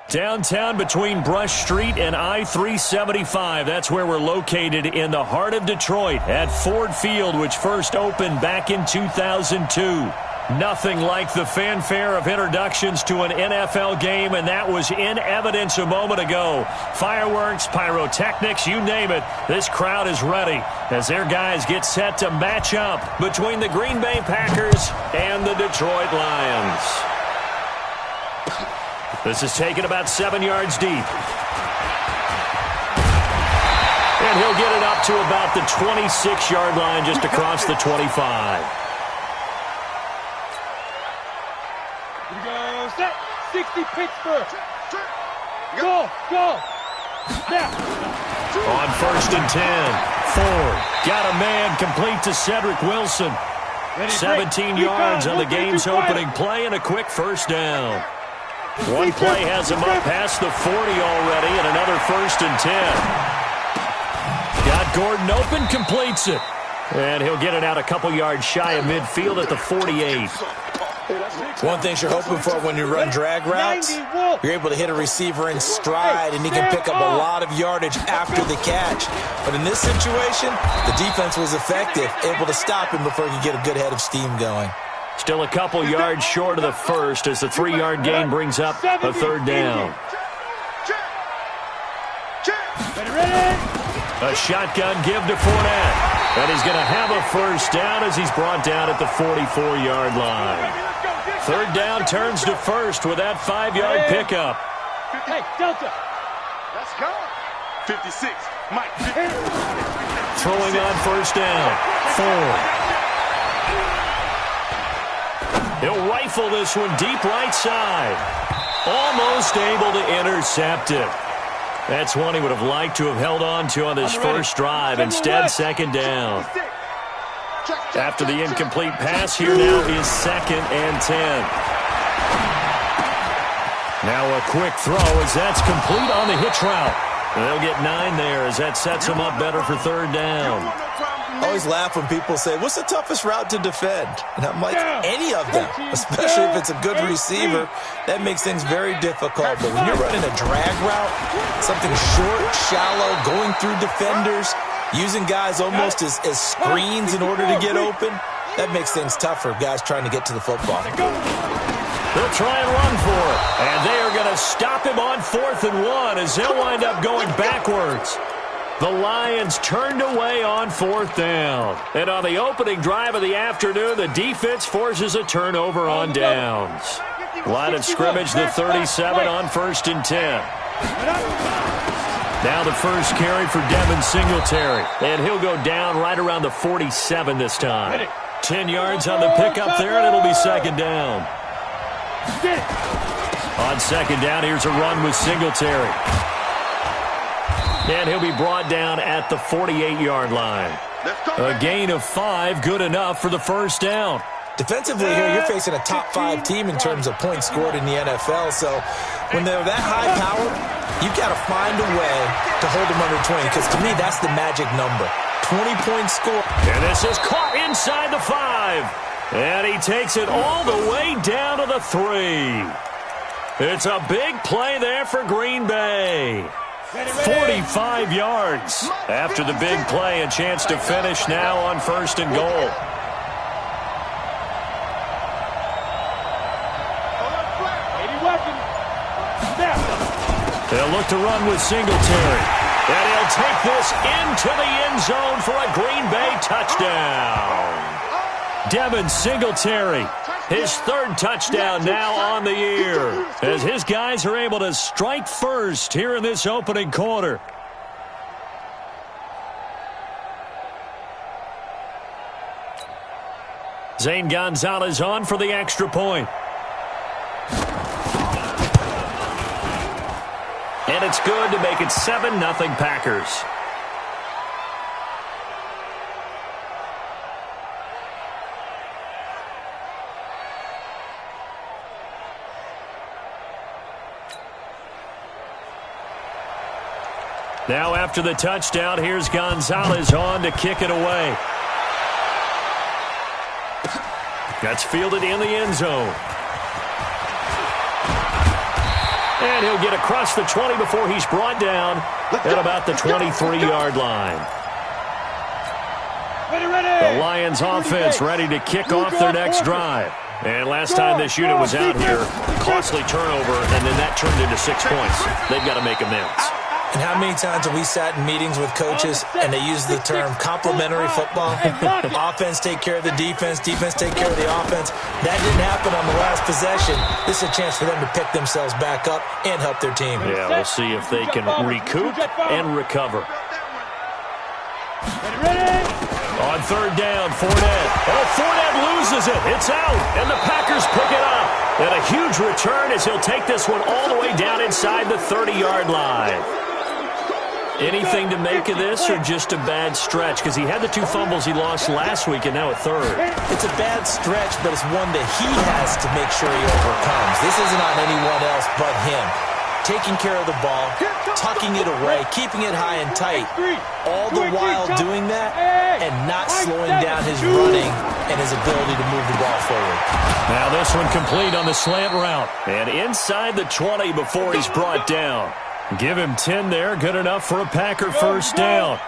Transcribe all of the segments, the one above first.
Downtown between Brush Street and I-375. That's where we're located in the heart of Detroit at Ford Field, which first opened back in 2002. Nothing like the fanfare of introductions to an NFL game, and that was in evidence a moment ago. Fireworks, pyrotechnics, you name it. This crowd is ready as their guys get set to match up between the Green Bay Packers and the Detroit Lions. This is taken about 7 yards deep. And he'll get it up to about the 26-yard line just across the 25. Here we go. Set. 60 Pittsburgh. Go. Now. On 1st and 10. Ford got a man complete to Cedric Wilson. 17 yards on the game's opening play and a quick first down. One play has him up past the 40 already, and another 1st and 10. Got Gordon open, completes it. And he'll get it out a couple yards shy of midfield at the 48. One thing you're hoping for when you run drag routes, you're able to hit a receiver in stride, and he can pick up a lot of yardage after the catch. But in this situation, the defense was effective, able to stop him before he could get a good head of steam going. Still a couple yards short of the first as the 3-yard gain brings up a third down. A shotgun give to Fournette. And he's going to have a first down as he's brought down at the 44-yard line. Third down turns to first with that 5-yard pickup. Hey, Delta. Let's go. 56. Mike. Throwing on first down. Ford. He'll rifle this one deep right side. Almost able to intercept it. That's one he would have liked to have held on to on this first drive. Instead, second down. After the incomplete pass, here now is 2nd and 10. Now a quick throw as that's complete on the hitch route. They'll get 9 there as that sets them up better for third down. I always laugh when people say, what's the toughest route to defend? And I'm like, any of them, especially if it's a good receiver. That makes things very difficult. But when you're running a drag route, something short, shallow, going through defenders, using guys almost as screens in order to get open, that makes things tougher, guys trying to get to the football. They'll try and run for it. And they are going to stop him on 4th and 1 as they'll wind up going backwards. The Lions turned away on 4th down. And on the opening drive of the afternoon, the defense forces a turnover on downs. Line of scrimmage, the 37 on 1st and 10. Now the first carry for Devin Singletary. And he'll go down right around the 47 this time. 10 yards on the pickup there, and it'll be second down. On second down, here's a run with Singletary. And he'll be brought down at the 48-yard line. A gain of 5, good enough for the first down. Defensively here, you're facing a top 5 team in terms of points scored in the NFL. So when they're that high powered, you've got to find a way to hold them under 20. Because to me, that's the magic number. 20-point score. And this is caught inside the 5. And he takes it all the way down to the 3. It's a big play there for Green Bay. 45 yards after the big play. A chance to finish now on 1st and goal. They'll look to run with Singletary. And he'll take this into the end zone for a Green Bay touchdown. Devin Singletary, his 3rd touchdown now on the year, as his guys are able to strike first here in this opening quarter. Zane Gonzalez on for the extra point. And it's good to make it 7-0 Packers. Now after the touchdown, here's Gonzalez on to kick it away. That's fielded in the end zone. And he'll get across the 20 before he's brought down at about the 23-yard line. The Lions offense ready to kick off their next drive. And last time this unit was out here, costly turnover, and then that turned into 6 points. They've got to make amends. And how many times have we sat in meetings with coaches and they use the term complementary football? Offense take care of the defense, defense take care of the offense. That didn't happen on the last possession. This is a chance for them to pick themselves back up and help their team. Yeah, we'll see if they can recoup and recover. On third down, Fournette. Oh, Fournette loses it. It's out, and the Packers pick it up. And a huge return as he'll take this one all the way down inside the 30-yard line. Anything to make of this or just a bad stretch? Because he had the 2 fumbles he lost last week and now a third. It's a bad stretch, but it's one that he has to make sure he overcomes. This isn't on anyone else but him. Taking care of the ball, tucking it away, keeping it high and tight, all the while doing that and not slowing down his running and his ability to move the ball forward. Now this one complete on the slant route. And inside the 20 before he's brought down. Give him 10 there. Good enough for a Packer first down.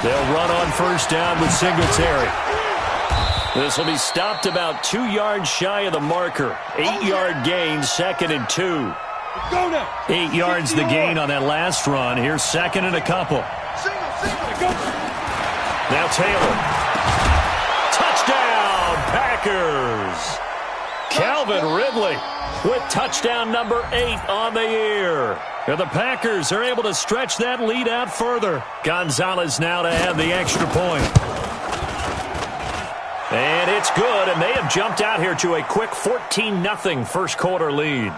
They'll run on first down with Singletary. This will be stopped about 2 yards shy of the marker. 8-yard gain, 2nd and 2. 8 yards the gain on that last run. Here's 2nd and a couple. Now Taylor. Touchdown, Packers. Calvin Ridley with touchdown number 8 on the year. And the Packers are able to stretch that lead out further. Gonzalez now to add the extra point. And it's good, and they have jumped out here to a quick 14-0 first quarter lead.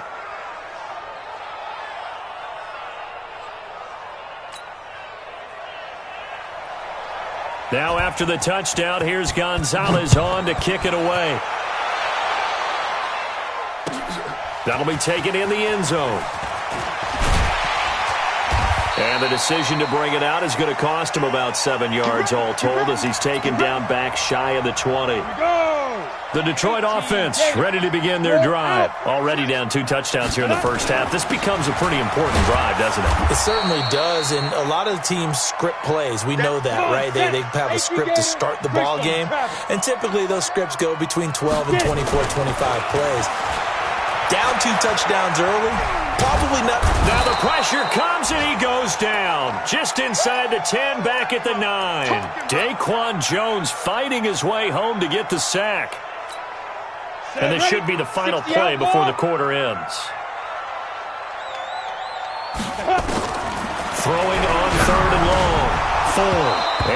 Now after the touchdown, here's Gonzalez on to kick it away. That'll be taken in the end zone. And the decision to bring it out is going to cost him about 7 yards all told as he's taken down back shy of the 20. The Detroit offense ready to begin their drive. Already down 2 touchdowns here in the first half. This becomes a pretty important drive, doesn't it? It certainly does, and a lot of teams script plays. We know that, right? They have a script to start the ball game, and typically those scripts go between 12 and 24, 25 plays. Down 2 touchdowns early, probably not. Now the pressure comes and he goes down. Just inside the 10, back at the 9. Daquan Jones fighting his way home to get the sack. And this should be the final play before the quarter ends. Throwing on 3rd and long. 4.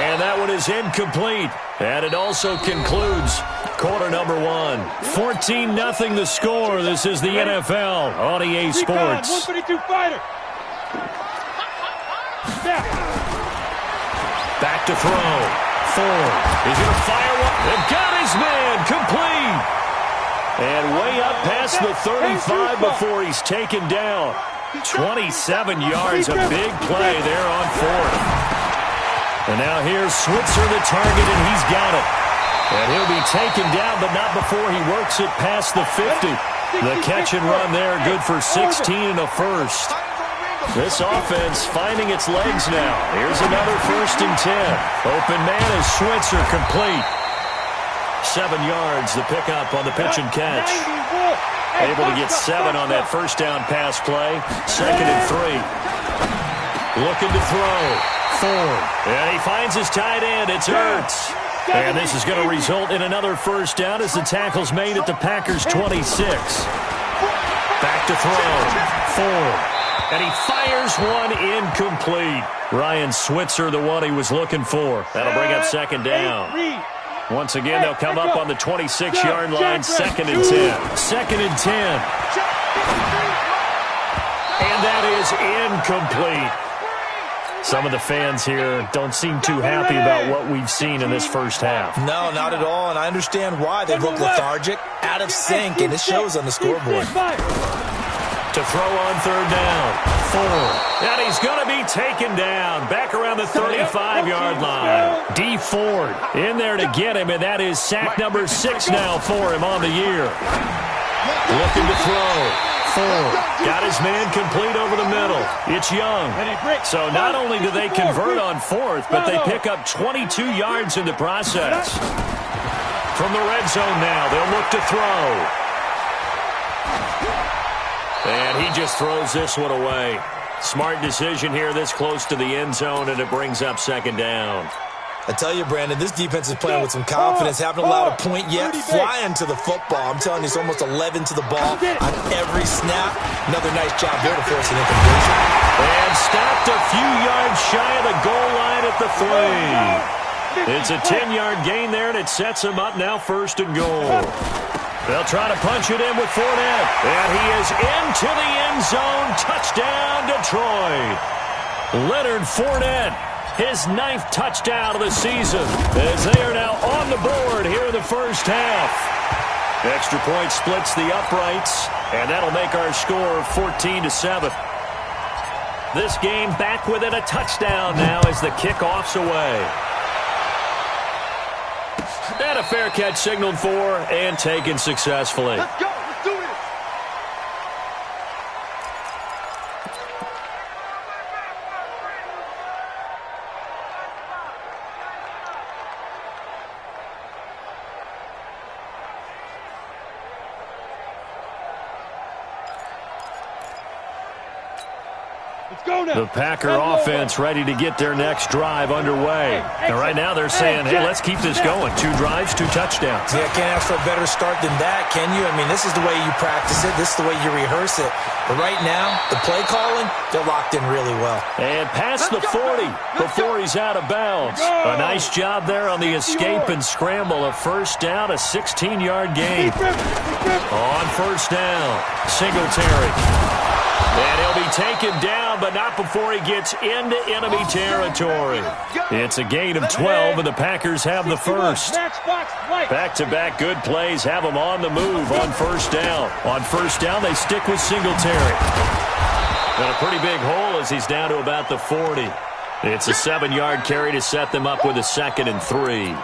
And that one is incomplete. And it also concludes quarter number 1. 14-0 the score. This is the NFL on EA Sports. 122 fighter. Back to throw. 4. He's going to fire one. They've got his man. Complete. And way up past the 35 before he's taken down. 27 yards. A big play there on 4th. And now here's Switzer the target, and he's got it. And he'll be taken down, but not before he works it past the 50. The catch and run there, good for 16 and a first. This offense finding its legs now. Here's another 1st and 10. Open man is Switzer, complete. 7 yards, the pickup on the pitch and catch. Able to get 7 on that first down pass play. 2nd and 3. Looking to throw. 4. And he finds his tight end. It's Ertz. And this is going to result in another first down as the tackle's made at the Packers' 26. Back to throw. 4. And he fires one incomplete. Ryan Switzer, the one he was looking for. That'll bring up 2nd down. Once again, they'll come up on the 26-yard line. 2nd and 10. 2nd and 10. And that is incomplete. Some of the fans here don't seem too happy about what we've seen in this first half. No, not at all, and I understand why. They look lethargic, out of sync, and it shows on the scoreboard. To throw on third down. Ford. And he's going to be taken down. Back around the 35-yard line. D. Ford in there to get him, and that is sack number 6 now for him on the year. Looking to throw. Ford got his man complete over the middle. It's Young. So not only do they convert on fourth, but they pick up 22 yards in the process. From the red zone now, they'll look to throw. And he just throws this one away. Smart decision here this close to the end zone, and it brings up second down. I tell you, Brandon, this defense is playing with some confidence. Haven't allowed a point yet. Flying to the football. I'm telling you, it's almost 11 to the ball on every snap. Another nice job there to force an incompletion. And stopped a few yards shy of the goal line at the 3. It's a 10-yard gain there, and it sets him up now first and goal. They'll try to punch it in with Fournette. And he is into the end zone. Touchdown, Detroit. Leonard Fournette, his 9th touchdown of the season, as they are now on the board here in the first half. Extra point splits the uprights, and that'll make our score 14-7. This game back within a touchdown now as the kickoff's away. And a fair catch signaled for and taken successfully. Let's go. Let's do it. The Packer offense ready to get their next drive underway. And right now they're saying, hey, let's keep this going. 2 drives, 2 touchdowns. Yeah, can't ask for a better start than that, can you? I mean, this is the way you practice it. This is the way you rehearse it. But right now, the play calling, they're locked in really well. And past the 40 before he's out of bounds. A nice job there on the escape and scramble. A first down, a 16-yard gain. On first down, Singletary. And he'll be taken down, but not before he gets into enemy territory. It's a gain of 12, and the Packers have the first. Back-to-back good plays have them on the move on first down. On first down, they stick with Singletary. And a pretty big hole as he's down to about the 40. It's a 7-yard carry to set them up with a 2nd and 3.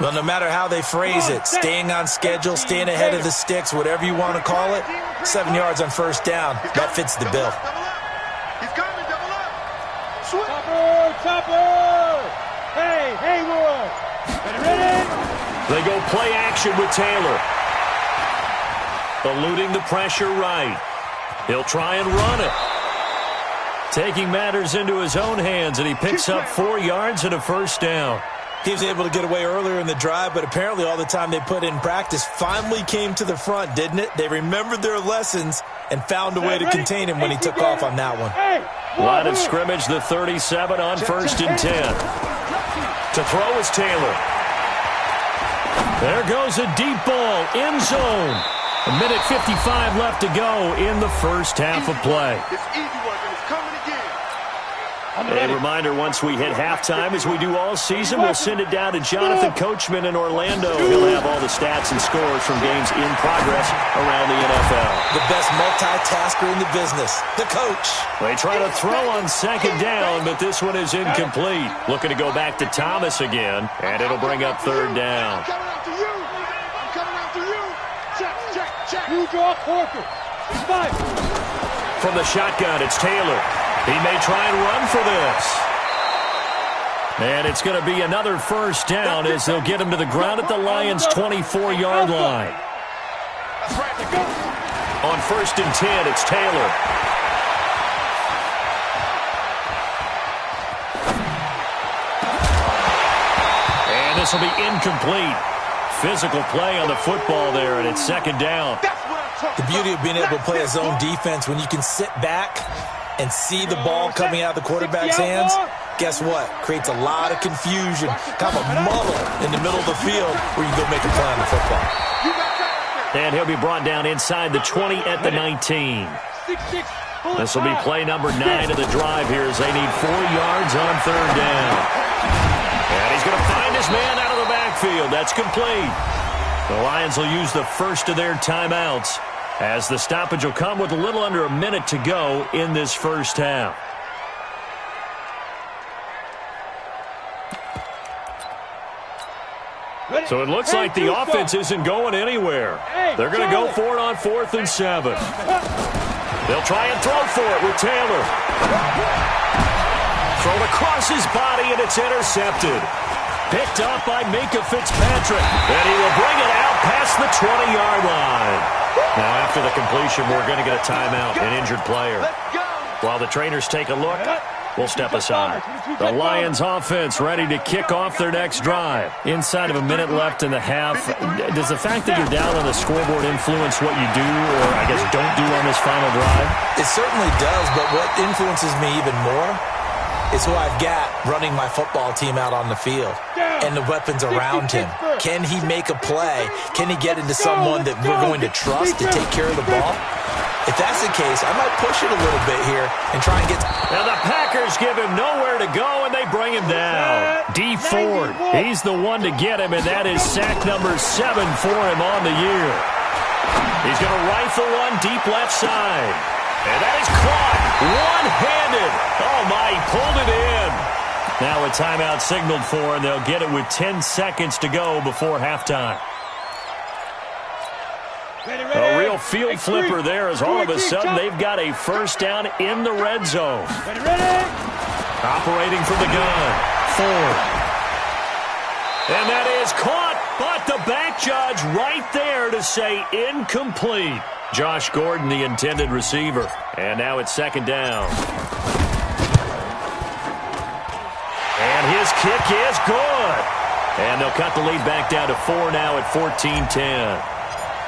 Well, no matter how they phrase it, staying on schedule, staying ahead of the sticks, whatever you want to call it, 7 yards on first down, that fits the bill. He's coming, double up. Topper! Hey, Haywood! Ready? They go play action with Taylor. Eluding the pressure right. He'll try and run it. Taking matters into his own hands, and he picks up 4 yards and a first down. He was able to get away earlier in the drive, but apparently all the time they put in practice finally came to the front, didn't it? They remembered their lessons and found a way to contain him when he took off on that one. Line of scrimmage, the 37 on first and 10. To throw is Taylor. There goes a deep ball, end zone. 1:55 left to go in the first half of play. It's easy work, and it's coming again. A reminder, once we hit halftime, as we do all season, we'll send it down to Jonathan Coachman in Orlando. He'll have all the stats and scores from games in progress around the NFL. The best multitasker in the business, the coach. They try to throw on second down, but this one is incomplete. Looking to go back to Thomas again, and it'll bring up third down. I'm coming after you. I'm coming after you. Check. You draw Corker. 5. From the shotgun, it's Taylor. He may try and run for this. And it's going to be another first down as they'll get him to the ground at the Lions' 24-yard line. On first and 10, it's Taylor. And this will be incomplete. Physical play on the football there, and it's second down. The beauty of being able to play a zone defense, when you can sit back and see the ball coming out of the quarterback's hands, guess what? Creates a lot of confusion. Kind of a muddle in the middle of the field where you can go make a play on the football. And he'll be brought down inside the 20 at the 19. This will be play number 9 of the drive here as they need 4 yards on third down. And he's going to find his man out of the backfield. That's complete. The Lions will use the first of their timeouts as the stoppage will come with a little under a minute to go in this first half. So it looks like the offense isn't going anywhere. They're going to go for it on 4th and 7. They'll try and throw for it with Taylor. Thrown across his body, and it's intercepted. Picked up by Minkah Fitzpatrick. And he will bring it out past the 20-yard line. Now, after the completion, we're going to get a timeout, an injured player. While the trainers take a look, we'll step aside. The Lions offense ready to kick off their next drive. Inside of a minute left in the half, does the fact that you're down on the scoreboard influence what you do or, I guess, don't do on this final drive? It certainly does, but what influences me even more is who I've got running my football team out on the field and the weapons around him. Can he make a play? Can he get into someone that we're going to trust to take care of the ball? If that's the case, I might push it a little bit here and try and get... Now the Packers give him nowhere to go, and they bring him down. D. Ford, he's the one to get him, and that is sack number 7 for him on the year. He's going to rifle one deep left side. And that is caught one-handed. Oh, my, he pulled it in. Now a timeout signaled for, and they'll get it with 10 seconds to go before halftime. A real field flipper there as all of a sudden they've got a first down in the red zone. Operating from the gun, Ford. And that is caught, but the back judge right there to say incomplete. Josh Gordon, the intended receiver. And now it's second down. And his kick is good. And they'll cut the lead back down to 4 now at 14-10.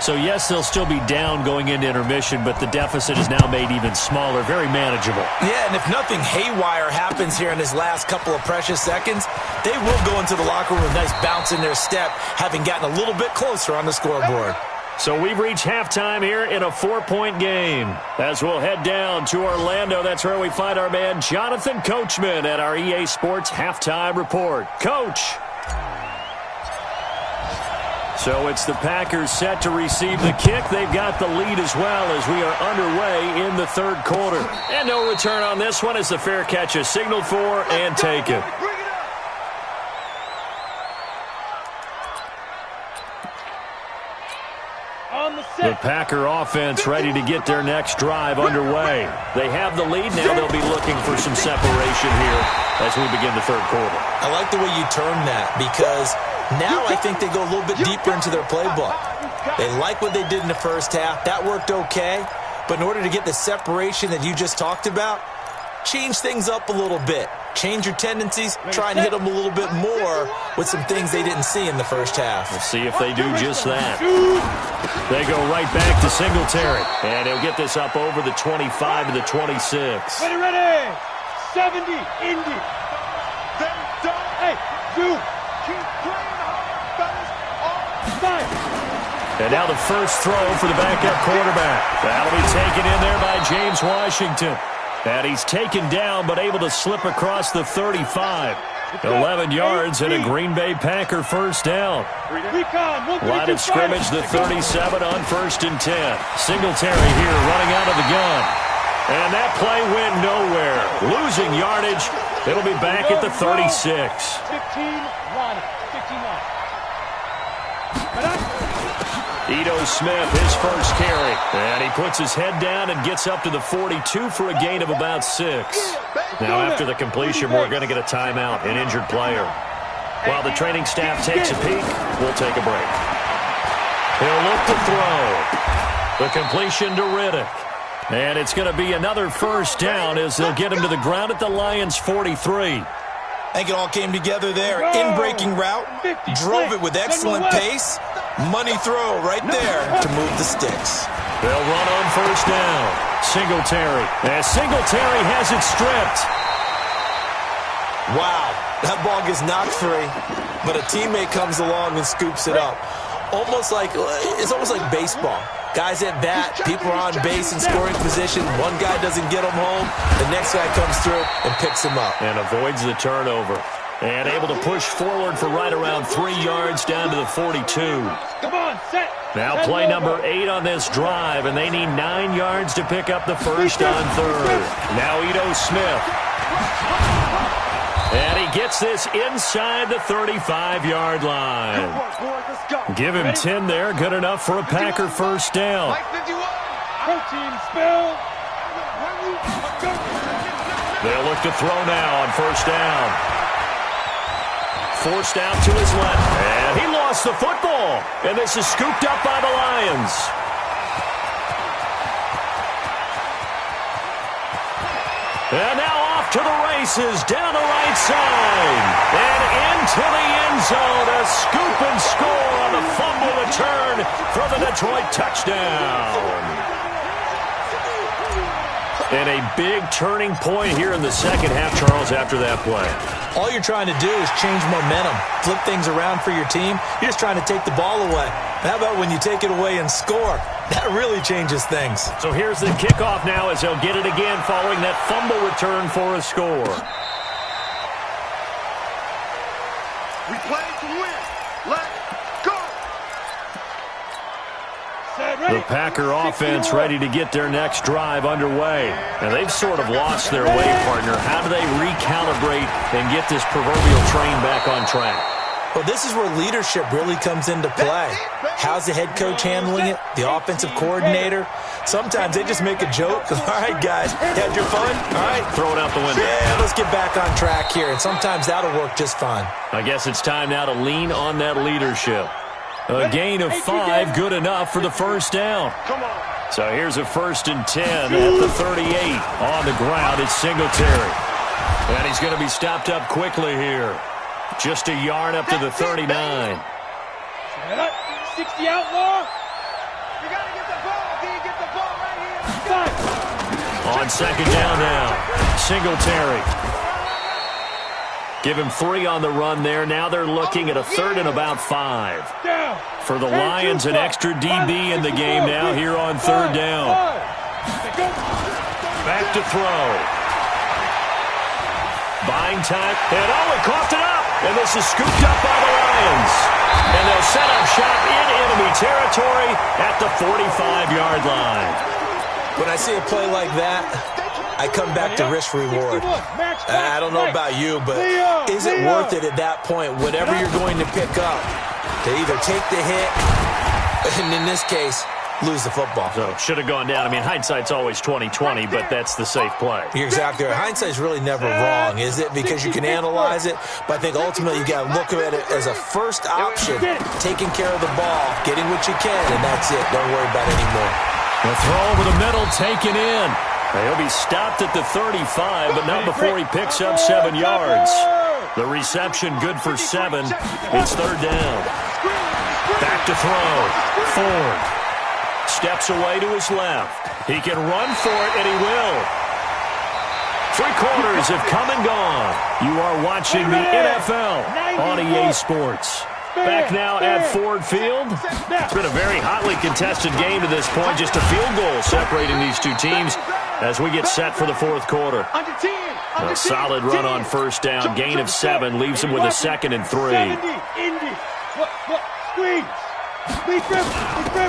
So, yes, they'll still be down going into intermission, but the deficit is now made even smaller, very manageable. Yeah, and if nothing haywire happens here in his last couple of precious seconds, they will go into the locker room with a nice bounce in their step, having gotten a little bit closer on the scoreboard. So we've reached halftime here in a 4-point game. As we'll head down to Orlando, that's where we find our man Jonathan Coachman at our EA Sports Halftime Report. Coach. So it's the Packers set to receive the kick. They've got the lead as well as we are underway in the third quarter. And no return on this one as the fair catch is signaled for and taken. The Packer offense ready to get their next drive underway. They have the lead. Now they'll be looking for some separation here as we begin the third quarter. I like the way you term that because now I think they go a little bit deeper into their playbook. They like what they did in the first half. That worked okay. But in order to get the separation that you just talked about, change things up a little bit. Change your tendencies. Try and hit them a little bit more with some things they didn't see in the first half. We'll see if they do just that. They go right back to Singletary. And he'll get this up over the 25 to the 26. Ready. 70, Indy. Hey, 2. Keep playing hard, fellas. 5. And now the first throw for the backup quarterback. That'll be taken in there by James Washington. And he's taken down but able to slip across the 35. 11 yards and a Green Bay Packer first down. Line of scrimmage, the 37 on 1st and 10. Singletary here running out of the gun. And that play went nowhere. Losing yardage. It'll be back at the 36. 15-line. Ito Smith, his first carry. And he puts his head down and gets up to the 42 for a gain of about 6. Now, after the completion, we're going to get a timeout, an injured player. While the training staff takes a peek, we'll take a break. He'll look to throw. The completion to Riddick. And it's going to be another first down as they'll get him to the ground at the Lions' 43. I think it all came together there. In-breaking route, drove it with excellent pace. Money throw right there to move the sticks. They'll run on first down. Singletary. And Singletary has it stripped. Wow, that ball gets knocked free, but a teammate comes along and scoops it up. It's almost like baseball. Guys at bat, people are on base in scoring position. One guy doesn't get him home. The next guy comes through and picks him up. And avoids the turnover. And able to push forward for right around 3 yards down to the 42. Come on, set. Now play number 8 on this drive, and they need 9 yards to pick up the first on third. Now Ito Smith. And he gets this inside the 35-yard line. Give him 10 there. Good enough for a Packer first down. Protein spill. They'll look to throw now on first down. Forced out to his left. And he lost the football. And this is scooped up by the Lions. And now off to the races down the right side. And into the end zone. A scoop and score on the fumble return for the Detroit touchdown. And a big turning point here in the second half, Charles, after that play. All you're trying to do is change momentum, flip things around for your team. You're just trying to take the ball away. How about when you take it away and score? That really changes things. So here's the kickoff now as they'll get it again following that fumble return for a score. We play to win. Let's go. The Packer offense ready to get their next drive underway. And they've sort of lost their way, partner. How do they recalibrate and get this proverbial train back on track? Well, this is where leadership really comes into play. How's the head coach handling it? The offensive coordinator? Sometimes they just make a joke. All right, guys, had your fun? All right. Throw it out the window. Yeah, let's get back on track here. And sometimes that'll work just fine. I guess it's time now to lean on that leadership. A gain of 5, good enough for the first down. So here's a 1st and 10 at the 38. On the ground, it's Singletary. And he's going to be stopped up quickly here. Just a yard up to the 39. 60 outlaw. You got to get the ball. Can you get the ball right here? On second down now, Singletary. Give him 3 on the run there. Now they're looking at a 3rd and about 5. For the Lions, an extra DB in the game now here on 3rd down. Back to throw. Buying time. And he coughed it up. And this is scooped up by the Lions. And they'll set up shop in enemy territory at the 45-yard line. When I see a play like that, I come back to risk-reward. I don't know about you, but is it worth it at that point, whatever you're going to pick up, to either take the hit, and in this case, lose the football? So should have gone down. I mean, hindsight's always 20/20, but that's the safe play. You're exactly right. Hindsight's really never wrong, is it? Because you can analyze it, but I think ultimately you got to look at it as a first option, taking care of the ball, getting what you can, and that's it. Don't worry about it anymore. The throw over the middle taken in. He'll be stopped at the 35, but not before he picks up 7 yards. The reception good for 7. It's 3rd down. Back to throw. Ford steps away to his left. He can run for it, and he will. 3 quarters have come and gone. You are watching the NFL on EA Sports. Back now at Ford Field. It's been a very hotly contested game to this point. Just a field goal separating these two teams as we get set for the 4th quarter. A solid run on first down. Gain of 7 leaves him with a 2nd and 3.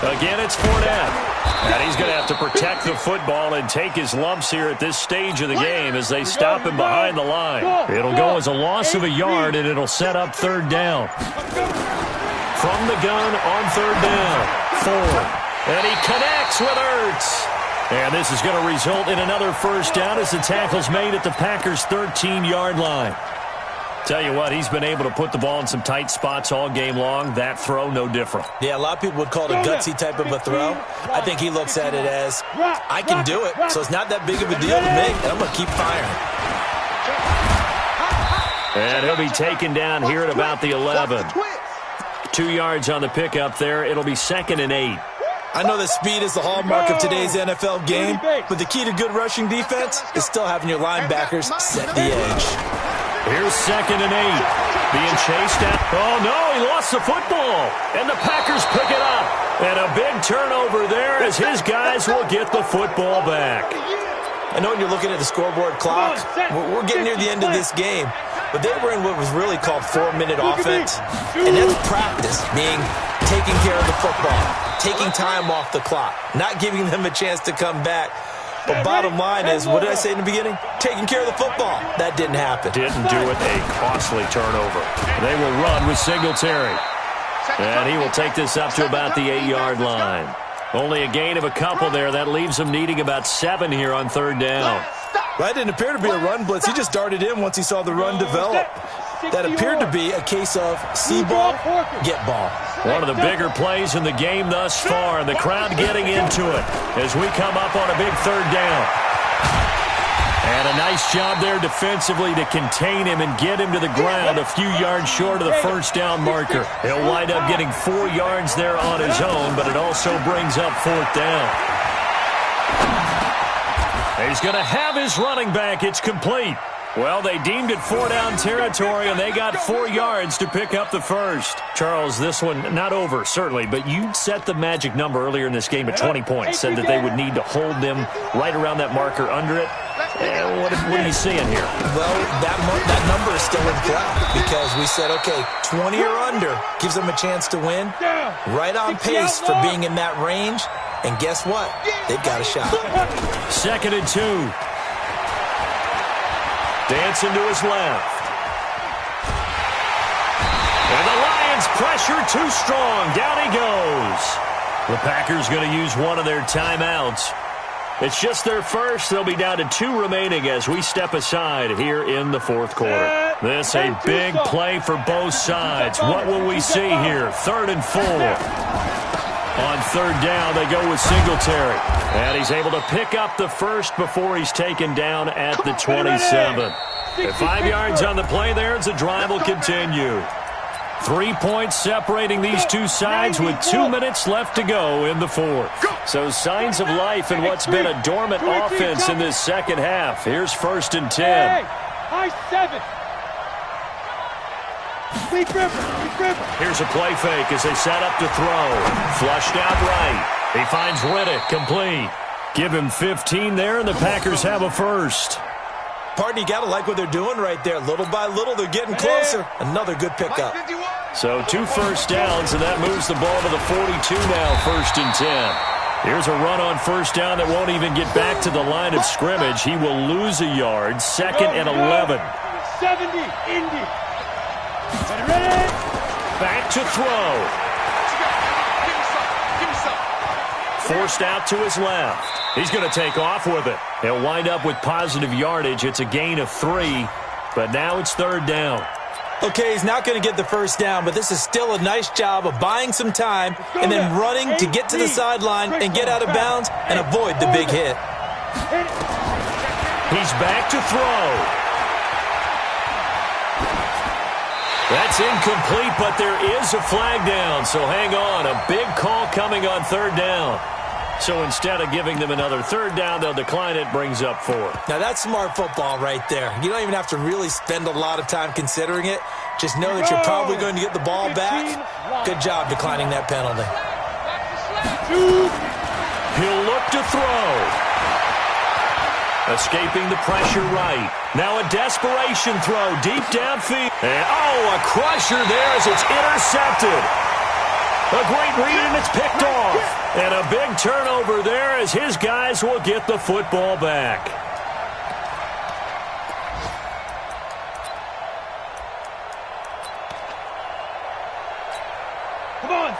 Again, it's Fournette. And he's going to have to protect the football and take his lumps here at this stage of the game as they stop him behind the line. It'll go as a loss of a yard, and it'll set up 3rd down. From the gun on 3rd down. Ford. And he connects with Ertz. And this is going to result in another first down as the tackle's made at the Packers' 13-yard line. Tell you what, he's been able to put the ball in some tight spots all game long. That throw, no different. Yeah, a lot of people would call it a gutsy type of a throw. I think he looks at it as, I can do it, so it's not that big of a deal to me, and I'm going to keep firing. And he'll be taken down here at about the 11. 2 yards on the pickup there. It'll be 2nd and 8. I know that speed is the hallmark of today's NFL game, but the key to good rushing defense is still having your linebackers set the edge. Here's 2nd and 8. Being chased out. Oh, no, he lost the football. And the Packers pick it up. And a big turnover there as his guys will get the football back. I know when you're looking at the scoreboard clock, we're getting near the end of this game. But they were in what was really called 4-minute offense, and that's practice, being taking care of the football, taking time off the clock, not giving them a chance to come back. But bottom line is, what did I say in the beginning? Taking care of the football. That didn't happen. Didn't do it. A costly turnover. They will run with Singletary. And he will take this up to about the 8-yard line. Only a gain of a couple there. That leaves them needing about 7 here on third down. That didn't appear to be a run blitz. He just darted in once he saw the run develop. That appeared to be a case of see ball, get ball. One of the bigger plays in the game thus far, and the crowd getting into it as we come up on a big third down. And a nice job there defensively to contain him and get him to the ground a few yards short of the first down marker. He'll wind up getting 4 yards there on his own, but it also brings up fourth down. He's going to have his running back. It's complete. Well, they deemed it 4-down territory, and they got 4 yards to pick up the first. Charles, this one not over, certainly, but you set the magic number earlier in this game at 20 points, said that they would need to hold them right around that marker under it. What are you seeing here? Well, that number is still in play because we said, okay, 20 or under gives them a chance to win. Right on pace for being in that range, and guess what? They've got a shot. 2nd and 2. Dancing to his left. And the Lions pressure too strong. Down he goes. The Packers going to use one of their timeouts. It's just their first. They'll be down to 2 remaining as we step aside here in the fourth quarter. This a big play for both sides. What will we see here? 3rd and 4. On third down, they go with Singletary. And he's able to pick up the first before he's taken down at the 27. At 5 yards on the play there, as the drive will continue. 3 points separating these two sides with 2 minutes left to go in the fourth. So signs of life in what's been a dormant offense in this second half. Here's 1st and 10. High 7. Here's a play fake as they set up to throw. Flushed out right. He finds Riddick complete. Give him 15 there, and the Packers have a first. Pardon, you got to like what they're doing right there. Little by little, they're getting closer. Another good pickup. So 2 first downs, and that moves the ball to the 42 now, 1st and 10. Here's a run on first down that won't even get back to the line of scrimmage. He will lose a yard, 2nd and 11. 70, Indy. Back to throw. Forced out to his left. He's going to take off with it. He'll wind up with positive yardage. It's a gain of 3, but now it's 3rd down. Okay, he's not going to get the first down, but this is still a nice job of buying some time and then running to get to the sideline and get out of bounds and avoid the big hit. He's back to throw. That's incomplete, but there is a flag down, so hang on. A big call coming on 3rd down. So instead of giving them another 3rd down, they'll decline it, brings up 4. Now that's smart football right there. You don't even have to really spend a lot of time considering it. Just know that you're probably going to get the ball back. Good job declining that penalty. He'll look to throw. Escaping the pressure right. Now a desperation throw deep downfield. And a crusher there as it's intercepted. A great read, and it's picked off. And a big turnover there as his guys will get the football back.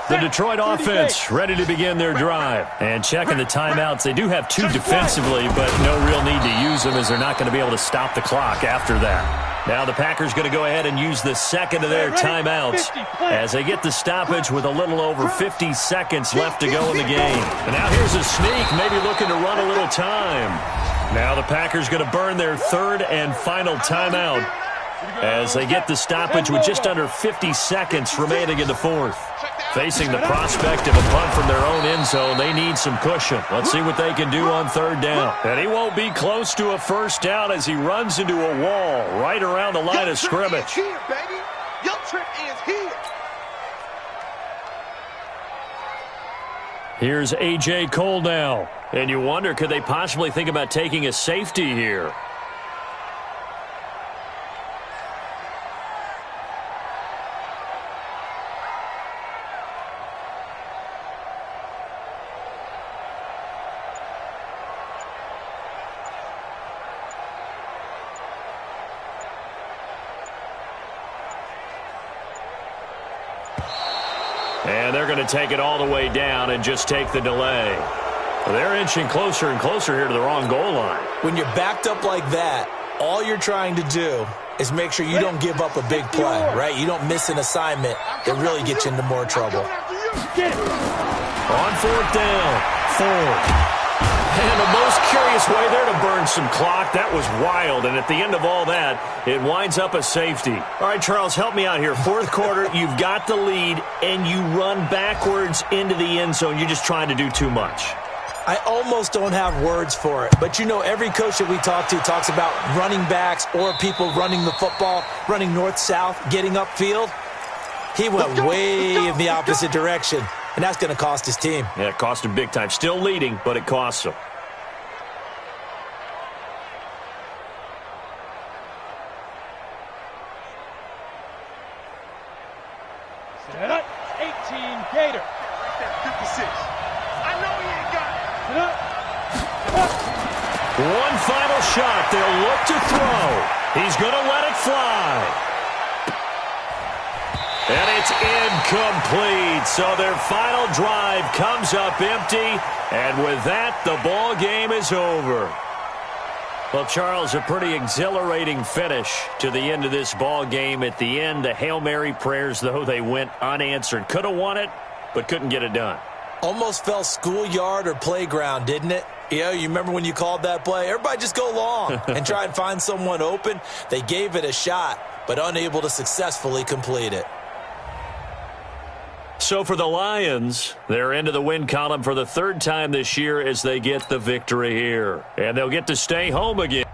The Detroit offense ready to begin their drive. And checking the timeouts. They do have 2 defensively, but no real need to use them as they're not going to be able to stop the clock after that. Now the Packers going to go ahead and use the second of their timeouts as they get the stoppage with a little over 50 seconds left to go in the game. And now here's a sneak, maybe looking to run a little time. Now the Packers going to burn their 3rd and final timeout as they get the stoppage with just under 50 seconds remaining in the fourth. Facing the prospect of a punt from their own end zone, they need some cushion. Let's see what they can do on 3rd down. And he won't be close to a first down as he runs into a wall right around the line of scrimmage. Here, baby. Your trip is here. Here's A.J. Cole now. And you wonder, could they possibly think about taking a safety here? And they're going to take it all the way down and just take the delay. Well, they're inching closer and closer here to the wrong goal line. When you're backed up like that, all you're trying to do is make sure you don't give up a big play, right? You don't miss an assignment that really gets you into more trouble. On fourth down, Ford. And the most curious way there to burn some clock. That was wild. And at the end of all that, it winds up a safety. All right, Charles, help me out here. Fourth quarter, you've got the lead, and you run backwards into the end zone. You're just trying to do too much. I almost don't have words for it. But, you know, every coach that we talk to talks about running backs or people running the football, running north-south, getting upfield. He went way in the opposite direction. And that's going to cost his team. Yeah, it cost him big time. Still leading, but it costs him. Set up. 18, Gator. 56. I know he ain't got it. Set up. One final shot. They'll look to throw. He's going to let it fly. And it's incomplete. So their final drive comes up empty. And with that, the ball game is over. Well, Charles, a pretty exhilarating finish to the end of this ball game. At the end, the Hail Mary prayers, though, they went unanswered. Could have won it, but couldn't get it done. Almost fell schoolyard or playground, didn't it? Yeah, you remember when you called that play? Everybody just go long and try and find someone open. They gave it a shot, but unable to successfully complete it. So for the Lions, they're into the win column for the third time this year as they get the victory here. And they'll get to stay home again.